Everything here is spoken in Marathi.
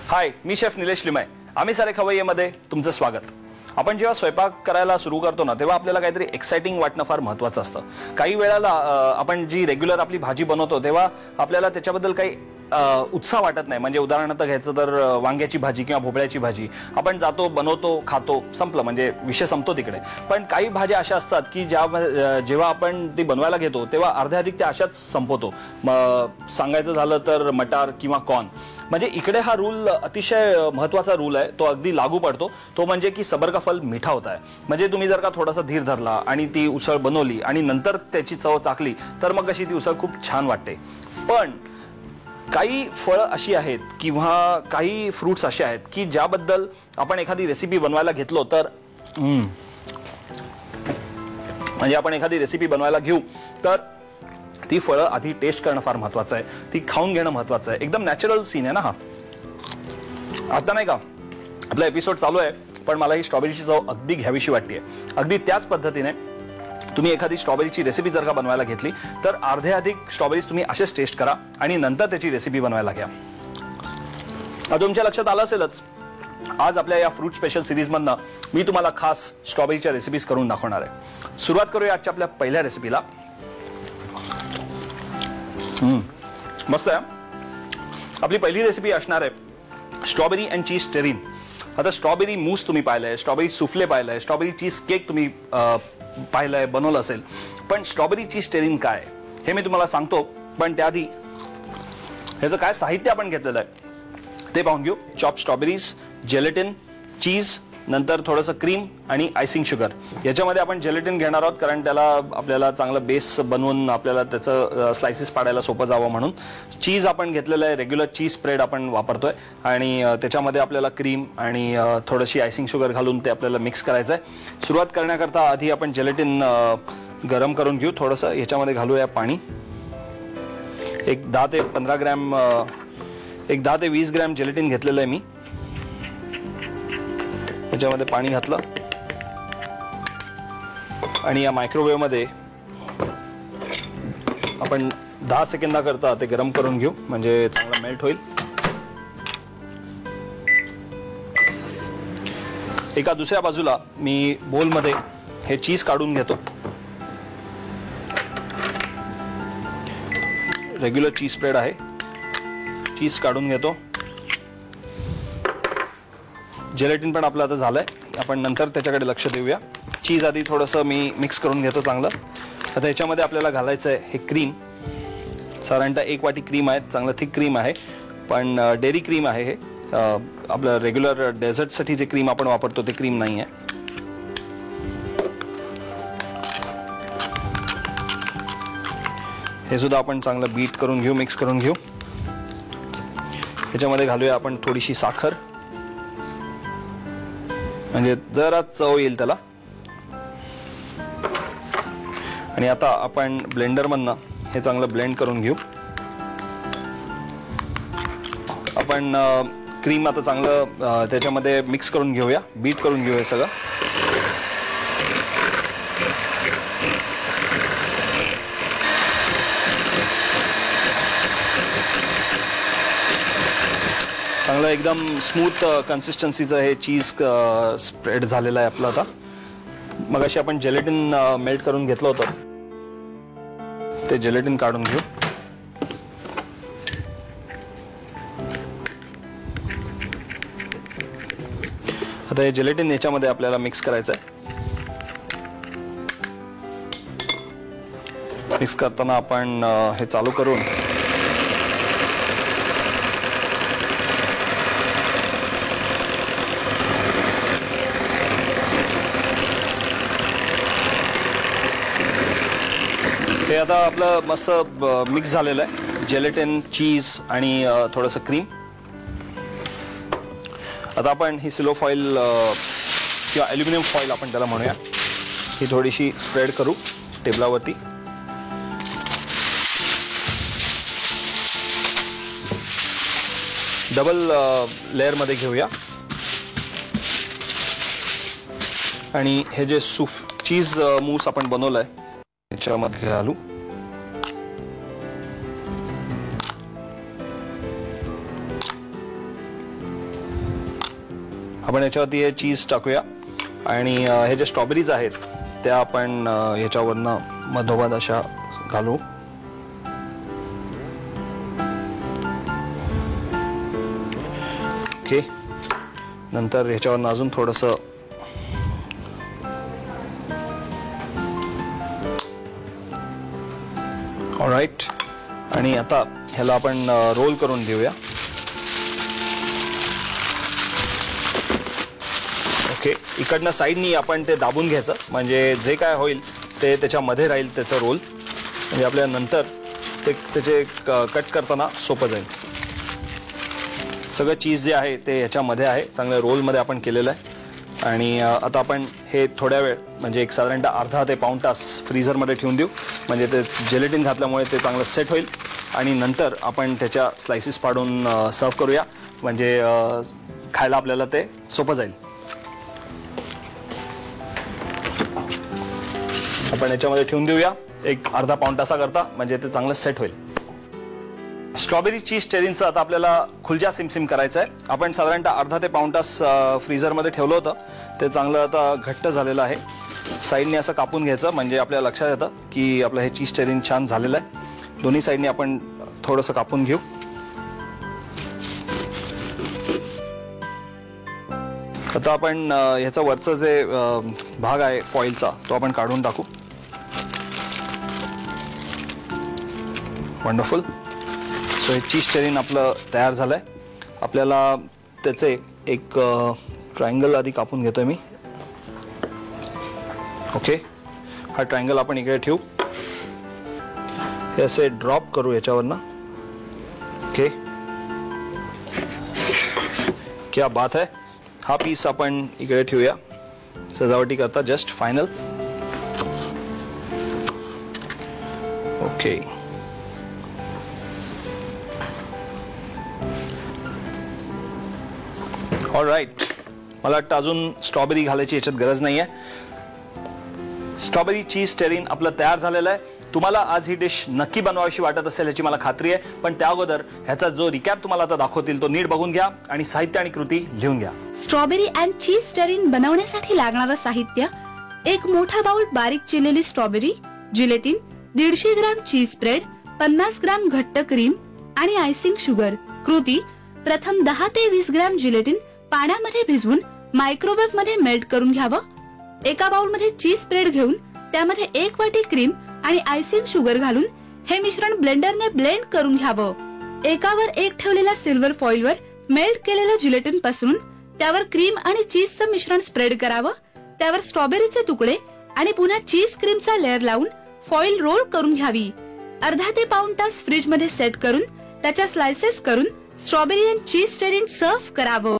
हाय, मी शेफ निलेश लिमय. आम्ही सारे खवय्येमध्ये तुमचं स्वागत. आपण जेव्हा स्वयंपाक करायला सुरू करतो ना, तेव्हा आपल्याला काहीतरी एक्साइटिंग वाटणं फार महत्त्वाचं असतं. काही वेळेला आपण जी रेग्युलर आपली भाजी बनवतो तेव्हा आपल्याला त्याच्याबद्दल काही उत्साह वाटत नाही. म्हणजे उदाहरणार्थ घ्यायचं तर वांग्याची भाजी किंवा भोपळ्याची भाजी आपण जातो, बनवतो, खातो, संपलं, म्हणजे विषय संपतो तिकडे. पण काही भाज्या अशा असतात की जेव्हा आपण ती बनवायला घेतो तेव्हा अर्ध्याधिक त्या अशाच संपवतो. सांगायचं झालं तर मटार किंवा कॉर्न. म्हणजे इकडे हा रूल अतिशय महत्त्वाचा रूल आहे, तो अगदी लागू पडतो. तो म्हणजे की सबर का फल मीठा होता है. म्हणजे तुम्ही जर का थोडासा धीर धरला आणि ती उसळ बनवली आणि नंतर त्याची चव चाखली तर मग अशी ती उसळ खूप छान वाटते. पण काही फळं अशी आहेत किंवा काही फ्रुट्स असे आहेत की ज्याबद्दल आपण एखादी रेसिपी बनवायला घेतलो तर म्हणजे आपण एखादी रेसिपी बनवायला घेऊ तर ती फळं आधी टेस्ट करणं फार महत्त्वाचं आहे, ती खाऊन घेणं महत्त्वाचं आहे. एकदम नॅचरल सीन आहे ना हा. आता नाही का आपला एपिसोड चालू आहे पण मला ही स्ट्रॉबेरीची चव अगदी घ्यावीशी वाटते. अगदी त्याच पद्धतीने तुम्ही एखादी स्ट्रॉबेरीची रेसिपी जर का बनवायला घेतली तर अर्धे अधिक स्ट्रॉबेरीज तुम्ही असेच टेस्ट करा आणि नंतर त्याची रेसिपी बनवायला घ्या. आता तुमच्या लक्षात आलं असेलच, आज आपल्या या फ्रूट स्पेशल सिरीज मधनं मी तुम्हाला खास स्ट्रॉबेरीच्या रेसिपीज करून दाखवणार आहे. सुरुवात करूया आजच्या आपल्या पहिल्या रेसिपीला. मस्त आहे. आपली पहिली रेसिपी असणार आहे स्ट्रॉबेरी अँड चीज टेरिन. आता स्ट्रॉबेरी मूस तुम्ही पाहिलंय, स्ट्रॉबेरी सुफ्ले पाहिलंय, स्ट्रॉबेरी चीज केक तुम्ही पाहिलंय, बनवलं असेल. पण स्ट्रॉबेरी चीज टेरिन काय हे मी तुम्हाला सांगतो. पण त्याआधी ह्याचं काय साहित्य आपण घेतलेलं आहे ते पाहून घेऊ. चॉप स्ट्रॉबेरीज, जेलेटिन, चीज, नंतर थोडंसं क्रीम आणि आयसिंग शुगर. याच्यामध्ये आपण जेलेटिन घेणार आहोत कारण त्याला आपल्याला चांगलं बेस बनवून आपल्याला त्याचं स्लायसेस पाडायला सोपं जावं म्हणून. चीज आपण घेतलेलं आहे, रेग्युलर चीज स्प्रेड आपण वापरतोय आणि त्याच्यामध्ये आपल्याला क्रीम आणि थोडीशी आयसिंग शुगर घालून ते आपल्याला मिक्स करायचं आहे. सुरुवात करण्याकरता आधी आपण जेलेटिन गरम करून घेऊ. थोडंसं याच्यामध्ये घालूया पाणी. एक 10 ते 20 ग्रॅम जेलेटिन घेतलेलं आहे मी. त्याच्यामध्ये पाणी घातलं आणि या मायक्रोवेव्ह मध्ये आपण 10 सेकंदाकरता ते गरम करून घेऊ म्हणजे चांगला मेल्ट होईल. एका दुसऱ्या बाजूला मी बोल मध्ये हे चीज काढून घेतो. रेग्युलर चीज स्प्रेड आहे, चीज काढून घेतो. जेलेटिन पण आपलं आता झालंय, आपण नंतर त्याच्याकडे लक्ष देऊया. चीज आधी थोडंसं मी मिक्स करून घेतो चांगलं. आता ह्याच्यामध्ये आपल्याला घालायचं आहे हे क्रीम. साधारणतः 1 वाटी क्रीम आहे, चांगलं थिक क्रीम आहे पण डेअरी क्रीम आहे. हे आपलं रेग्युलर डेझर्टसाठी जे क्रीम आपण वापरतो ते क्रीम नाही आहे. हे सुद्धा आपण चांगलं बीट करून घेऊ, मिक्स करून घेऊ. ह्याच्यामध्ये घालूया आपण थोडीशी साखर म्हणजे जरा चव येईल त्याला. आणि आता आपण ब्लेंडर मधनं हे चांगलं ब्लेंड करून घेऊ. आपण क्रीम आता चांगलं त्याच्यामध्ये मिक्स करून घेऊया, बीट करून घेऊया सगळं. चांगलं एकदम स्मूथ कन्सिस्टन्सीचं हे चीज स्प्रेड झालेलं आहे आपलं. आता मगाशी आपण जेलेटिन मेल्ट करून घेतलं होतं ते जेलेटिन काढून घेऊ. आता हे जेलेटिन याच्यामध्ये आपल्याला मिक्स करायचं आहे. मिक्स करताना आपण हे चालू करून हे आता आपलं मस्त मिक्स झालेलं आहे, जेलेटिन, चीज आणि थोडंसं क्रीम. आता आपण ही सिलो फॉईल किंवा ॲल्युमिनियम फॉईल आपण त्याला म्हणूया, ही थोडीशी स्प्रेड करू टेबलावरती. डबल लेअरमध्ये घेऊया आणि हे जे चीज मूस आपण बनवलंय याच्यामध्ये घालू. आपण याच्यावरती हे चीज टाकूया आणि हे जे स्ट्रॉबेरीज आहेत त्या आपण ह्याच्यावरनं मधोमध अशा घालू. ओके, नंतर ह्याच्यावरनं अजून थोडंसं ऑलराईट. आणि आता ह्याला आपण रोल करून घेऊया. ओके, इकडनं साईडनी आपण ते दाबून घ्यायचं म्हणजे जे काय होईल ते त्याच्यामध्ये राहील त्याचं रोल, म्हणजे आपल्याला नंतर ते त्याचे कट करताना सोपं जाईल. सगळं चीज जे आहे ते ह्याच्यामध्ये आहे, चांगल्या रोलमध्ये आपण केलेलं आहे. आणि आता आपण हे थोड्या वेळ म्हणजे एक साधारणतः अर्धा ते पाऊण तास फ्रीझरमध्ये ठेवून देऊ, म्हणजे ते जेलेटिन घातल्यामुळे ते चांगलं सेट होईल. आणि नंतर आपण त्याच्या स्लायसेस पाडून सर्व करूया, म्हणजे खायला आपल्याला ते सोपं जाईल. आपण याच्यामध्ये ठेवून देऊया एक अर्धा पाऊण तासाकरता, म्हणजे ते चांगलं सेट होईल. स्ट्रॉबेरी चीज टेरिनचं आता आपल्याला खुलजा सिमसिम करायचं आहे. आपण साधारणतः अर्धा ते पाऊण तास फ्रीझरमध्ये ठेवलं होतं, ते चांगलं आता घट्ट झालेलं आहे. साईडने असं कापून घ्यायचं म्हणजे आपल्याला लक्षात येतं की आपलं हे चीज टेरिन छान झालेलं आहे. दोन्ही साईडने आपण थोडंसं कापून घेऊ. आता आपण ह्याचा वरचा जे भाग आहे फॉइलचा तो आपण काढून टाकू. वंडरफुल. सो हे चीज टेरिन आपलं तयार झालंय. आपल्याला त्याचे एक ट्रायंगल आधी कापून घेतोय मी. ओके, हा ट्रायंगल आपण इकडे ठेवू. हे असे ड्रॉप करू याच्यावरनं. ओके, क्या बात है. हा पीस आपण इकडे ठेवूया सजावटी करता, जस्ट फायनल. Okay, all right. मला वाटतं अजून स्ट्रॉबेरी घालायची याच्यात गरज नाहीये. स्ट्रॉबेरी चीज टेरिन आपलं तयार झालेलं आहे. तुम्हाला आज ही डिश नक्की बनवावीशी वाटत असेल याची मला खात्री आहे. पण त्या अगोदर ह्याचा जो रिकॅप तुम्हाला आता दाखवतील तो नीट बघून घ्या आणि साहित्य आणि कृती लिहून घ्या. स्ट्रॉबेरी अँड चीज टेरिन बनवण्यासाठी लागणारं साहित्य: एक मोठा बाउल बारीक चिरलेली स्ट्रॉबेरी, जिलेटिन, 150 ग्राम चीज स्प्रेड, 50 ग्राम घट्ट क्रीम आणि आयसिंग शुगर. कृती: प्रथम 10 ते 20 ग्राम जिलेटिन पाण्यामध्ये भिजवून मायक्रोवेव्ह मध्ये मेल्ट करून घ्यावं. एका बाउल मध्ये चीज स्प्रेड घेऊन त्यामध्ये 1 वाटी क्रीम आणि आयसिंग शुगर घालून हे मिश्रण ब्लेंडरने ब्लेंड करून घ्यावं. एकावर एक ठेवलेल्या सिल्वर फॉइलवर मेल्ट केलेलं जिलेटिन पसरून त्यावर क्रीम आणि चीजचं मिश्रण स्प्रेड करावं. त्यावर स्ट्रॉबेरीचे तुकडे आणि पुन्हा चीज क्रीमचा लेअर लावून फॉइल रोल करून घ्यावी. अर्धा ते पाऊण तास फ्रीज मध्ये सेट करून त्याच्या स्लायसेस करून स्ट्रॉबेरी अँड चीज टेरिन सर्व्ह करावं.